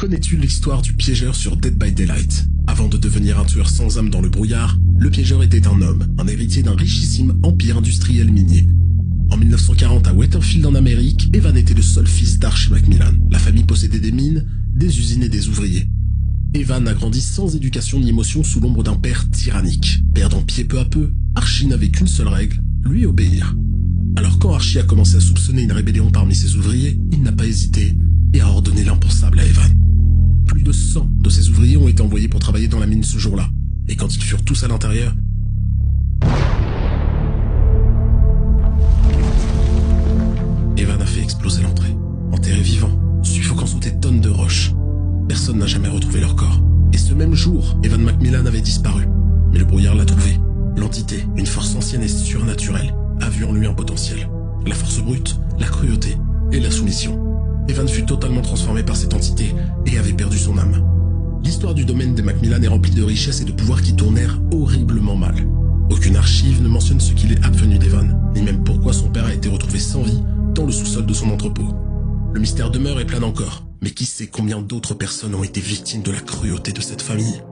Connais-tu l'histoire du piégeur sur Dead by Daylight? Avant de devenir un tueur sans âme dans le brouillard, le piégeur était un homme, un héritier d'un richissime empire industriel minier. En 1940, à Weatherfield en Amérique, Evan était le seul fils d'Archie Macmillan. La famille possédait des mines, des usines et des ouvriers. Evan a grandi sans éducation ni émotion sous l'ombre d'un père tyrannique. Perdant pied peu à peu, Archie n'avait qu'une seule règle, lui obéir. Alors quand Archie a commencé à soupçonner une rébellion parmi ses ouvriers, il n'a pas hésité et a ordonné l'impensable à Evan. Plus de 100 de ses ouvriers ont été envoyés pour travailler dans la mine ce jour-là. Et quand ils furent tous à l'intérieur, Evan a fait exploser l'entrée, enterré vivant, suffoquant sous des tonnes de roches. Personne n'a jamais retrouvé leur corps. Et ce même jour, Evan Macmillan avait disparu. Mais le brouillard l'a trouvé. L'entité, une force ancienne et surnaturelle, a vu en lui un potentiel. La force brute, la cruauté et la soumission. Evan fut totalement transformé par cette entité et avait perdu son âme. L'histoire du domaine des Macmillan est remplie de richesses et de pouvoirs qui tournèrent horriblement mal. Aucune archive ne mentionne ce qu'il est advenu d'Evan, ni même pourquoi son père a été retrouvé sans vie dans le sous-sol de son entrepôt. Le mystère demeure et plane encore, mais qui sait combien d'autres personnes ont été victimes de la cruauté de cette famille?